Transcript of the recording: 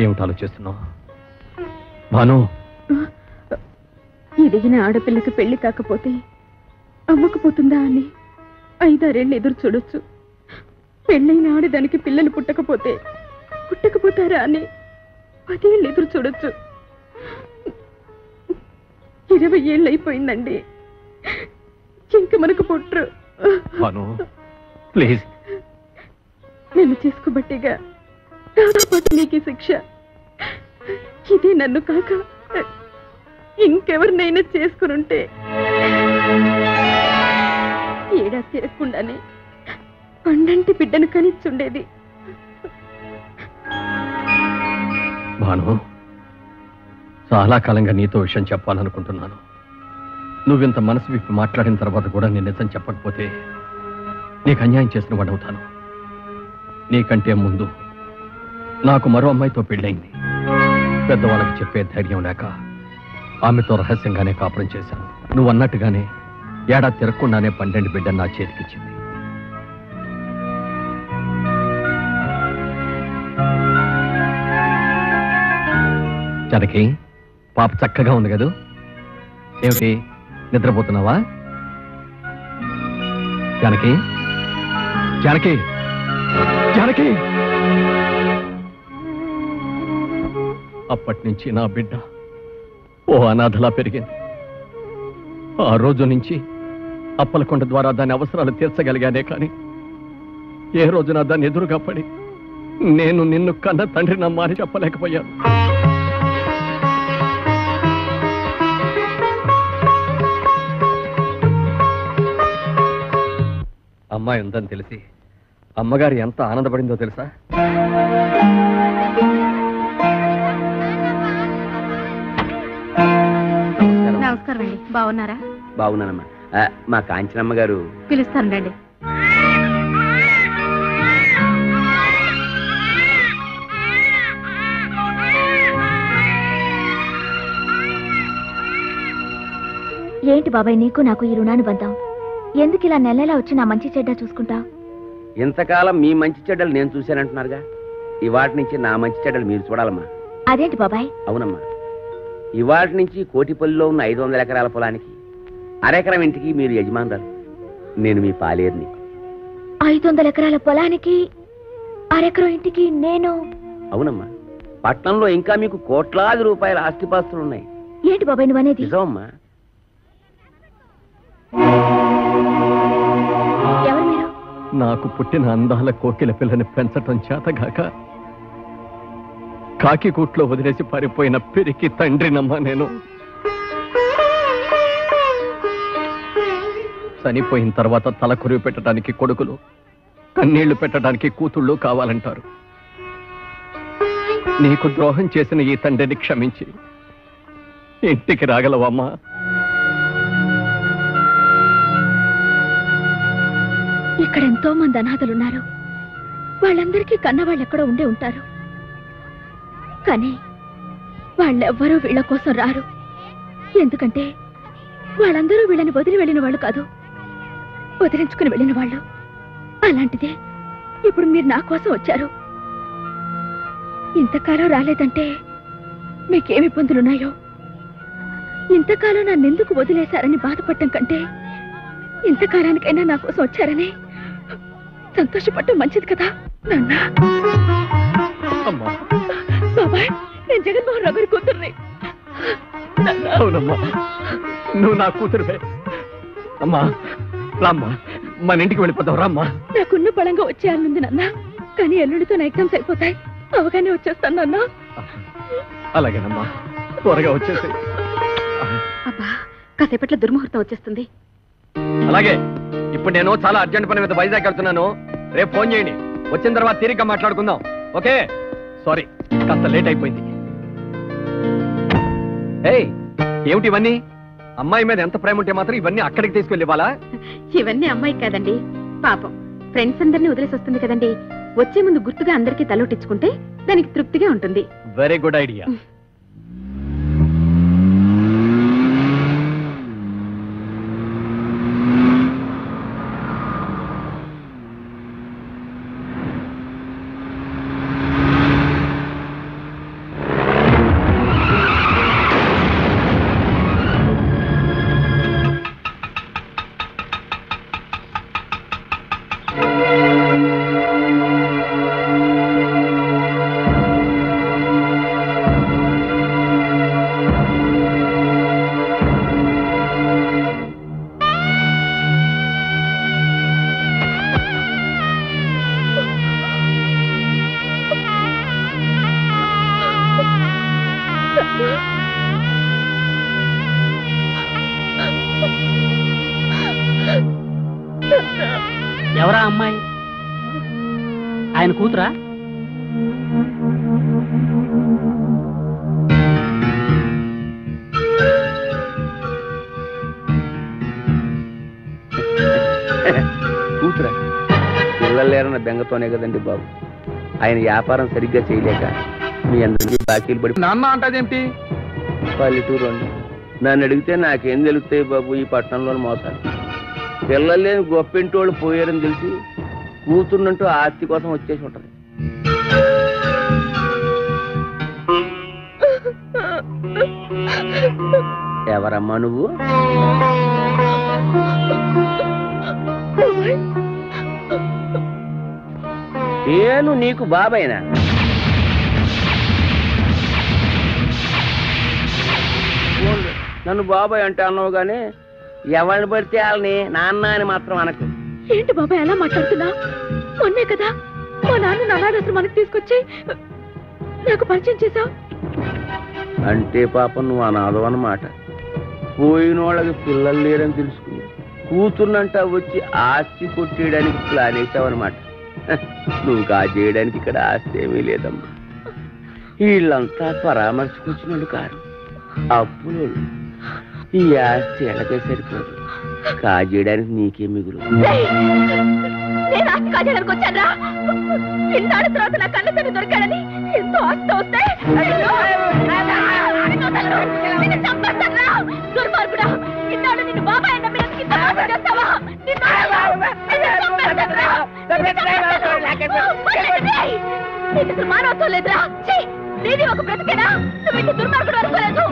ఏమిటి ఆలోచిస్తున్నావు భాను? ఎదిగిన ఆడపిల్లకి పెళ్లి కాకపోతే అవ్వకపోతుందా అని 5-6 ఎదురు చూడొచ్చు. పెళ్ళైన ఆడదానికి పిల్లలు పుట్టకపోతారా అని 10 ఏళ్ళు ఎదురు చూడొచ్చు. 20 ఏళ్ళు అయిపోయిందండి, ఇంక మనకు పుట్టరు. భాను ప్లీజ్. నన్ను చేసుకోబట్టేగా నాతో పాటు నీకు శిక్ష. ఇదే నన్ను కాక ఇంకెవరినైనా చేసుకునుంటే ఏడాది తిరగకుండానే పండంటి బిడ్డను కనిచ్చుండేది. భాను, చాలా కాలంగా నీతో విషయం చెప్పాలనుకుంటున్నాను. నువ్వింత మనసు విప్పి మాట్లాడిన తర్వాత కూడా నేను నిజం చెప్పకపోతే నీకు అన్యాయం చేసిన వాడవుతాను. నీకంటే ముందు నాకు మరో అమ్మాయితో పెళ్ళైంది. పెద్దవాళ్ళకి చెప్పే ధైర్యం లేక ఆమెతో రహస్యంగానే కాపురం చేశాను. నువ్వు అన్నట్టుగానే ఏడాది తిరగకుండానే 12 బిడ్డను నా చేతికిచ్చింది. జనకి, పాప చక్కగా ఉంది కదూ? ఏమిటి, నిద్రపోతున్నావా? జానకి, జానకి, జానకి! అప్పటి నుంచి నా బిడ్డ ఓ అనాథలా పెరిగింది. ఆ రోజు నుంచి అప్పలకొండ ద్వారా దాని అవసరాలు తీర్చగలిగానే కానీ ఏ రోజున దాన్ని ఎదురుగా పడి నేను నిన్ను కన్న తండ్రినమ్మా అని చెప్పలేకపోయాను. అమ్మాయి ఉందని తెలిసి అమ్మగారు ఎంత ఆనందపడిందో తెలుసా? నమస్కారం అండి, బాగున్నారా? బాగున్నానమ్మా. మా కాంచనమ్మ గారు పిలుస్తానండి. ఏంటి బాబాయ్ నీకు నాకు ఈ రుణాన్ని బంధం? ఎందుకు ఇలా నెలలా వచ్చి నా మంచి చెడ్డ చూసుకుంటా? ఇంతకాలం మీ మంచి చెడ్డలు నేను చూశానంటున్నారుగా, ఇవాటి నుంచి నా మంచి చెడ్డలు మీరు చూడాలమ్మా. అదేంటి బాబాయ్? అవునమ్మా, ఇవాటి నుంచి కోటిపల్లిలో ఉన్న 500 ఎకరాల పొలానికి అరెకరం ఇంటికి మీరు యజమానురాలు, నేను మీ పాలేరుని. 500 ఎకరాల పొలానికి అరెకరం ఇంటికి నేను? అవునమ్మా, పట్నంలో ఇంకా మీకు కోట్లాది రూపాయల ఆస్తిపాస్తులు ఉన్నాయి. ఏంటి బాబాయ్ నువ్వు అనేది? నిజమమ్మా. ఎవరు మీరు? నాకు పుట్టిన అందాల కోకిల పిల్లని పెంచటం చేతగాక కాకి కూట్లో వదిలేసి పారిపోయిన పిరికి తండ్రినమ్మా నేను. చనిపోయిన తర్వాత తల కొరివి పెట్టడానికి కొడుకులు, కన్నీళ్లు పెట్టడానికి కూతుళ్ళు కావాలంటారు. నీకు ద్రోహం చేసిన ఈ తండ్రిని క్షమించి ఇంటికి రాగలవమ్మా? ఇక్కడ ఎంతో మంది అనాథలున్నారు. వాళ్ళందరికీ కన్నవాళ్ళు ఎక్కడో ఉండే ఉంటారు. కానీ వాళ్ళెవ్వరూ వీళ్ళ కోసం రారు. ఎందుకంటే వాళ్ళందరూ వీళ్ళని వదిలి వెళ్ళిన వాళ్ళు కాదు, వదిలించుకుని వెళ్ళిన వాళ్ళు. అలాంటిదే ఇప్పుడు మీరు నా కోసం వచ్చారు. ఇంతకాలం రాలేదంటే మీకేమి ఇబ్బందులున్నాయో. ఇంతకాలం నన్నెందుకు వదిలేశారని బాధపడటం కంటే ఇంతకాలానికైనా నా కోసం వచ్చారని సంతోషపడటం మంచిది కదా నాన్న. బాబాయ్, నేను జగన్మోహన్ రావు గారి కూతుర్ని. అవునమ్మా, నువ్వు నా కూతురువే. అమ్మా రామ్మా, మన ఇంటికి వెళ్ళిపోతావు. రామ్మా. నాకున్న బలంగా వచ్చేయాలనుంది నాన్న, కానీ ఎల్లుడితో నా ఎగ్జామ్స్ అయిపోతాయి. అవగానే వచ్చేస్తాను నాన్న. అలాగేనమ్మా, త్వరగా వచ్చేసి. అబ్బా, కాసేపట్లో దుర్ముహూర్తం వచ్చేస్తుంది. అలాగే, ఇప్పుడు నేను చాలా అర్జెంట్ పని మీద వైజాగ్ వెళ్తున్నాను. రేపు ఫోన్ చేయండి, వచ్చిన తర్వాత తీరిగ్గా మాట్లాడుకుందాం. ఓకే? సారీ, కాస్త లేట్ అయిపోయింది. ఏయ్, ఏమిటి ఇవన్నీ? అమ్మాయి మీద ఎంత ప్రేమ ఉంటే మాత్రం ఇవన్నీ అక్కడికి తీసుకెళ్ళి ఇవ్వాలా? ఇవన్నీ అమ్మాయి కాదండి, పాపం ఫ్రెండ్స్ అందరినీ వదిలేసి వస్తుంది కదండి. వచ్చే ముందు గుర్తుగా అందరికీ తలోటించుకుంటే దానికి తృప్తిగా ఉంటుంది. Very good idea. ఆయన కూతురా? కూతురా? పిల్లలు లేరన్న బెంగతోనే కదండి బాబు ఆయన వ్యాపారం సరిగ్గా చేయలేక మీ అందరికీ బాకీలు పడి నాన్న అంటదేంటి? పల్లెటూరు అండి. నన్ను అడిగితే నాకేం తెలుస్తాయి బాబు ఈ పట్టణంలోని మోసాలు. పిల్లలు లేని గొప్పింటోళ్ళు పోయారని తెలిసి కూతురునంటూ ఆస్తి కోసం వచ్చేసి ఉంటది. ఎవరమ్మా నువ్వు? నేను నీకు బాబాయినా? నన్ను బాబాయ్ అంటే అన్నావు గానీ ఎవరిని పడితే వాళ్ళని నాన్న అని మాత్రం అనకు. ఏంటి బాబాయ్ ఎలా మాట్లాడుతున్నా? మొన్నే కదా మా నాన్న అనాథాశ్రమానికి తీసుకొచ్చి నాకు పరిచయం చేశావు. అంటే పాపం నువ్వు అనాథం అన్నమాట. పోయిన వాళ్ళకి పిల్లలు లేరని తెలుసుకుని కూతుర్నంట వచ్చి ఆస్తి కొట్టేయడానికి ప్లాన్ వేసావన్నమాట. నువ్వు కాజేయడానికి ఇక్కడ ఆస్తి ఏమీ లేదమ్మా. వీళ్ళంతా పరామర్శకొచ్చినోళ్ళు కారు, అప్పులోళ్ళు. ఈ ఆస్తి ఎలాగే సరిపోదు, కాజేయడానికి నీకే మిగులు. నేను ఆస్తి కాజేయడానికి వచ్చాను. ఇన్నాళ్ళ తర్వాత నా కళ్ళ తల్లి దొరికాడని ఎంతో ఆస్తి వస్తే దుర్మార్గుడా, ఇన్నాళ్ళు నిన్ను బాబాయ్ అన్న మీద చేస్తావా? మానవత్వం లేదురా. నీది ఒక బ్రతికేనా? నువ్వు ఇంటి దుర్మార్గుడు అనుకోలేదు.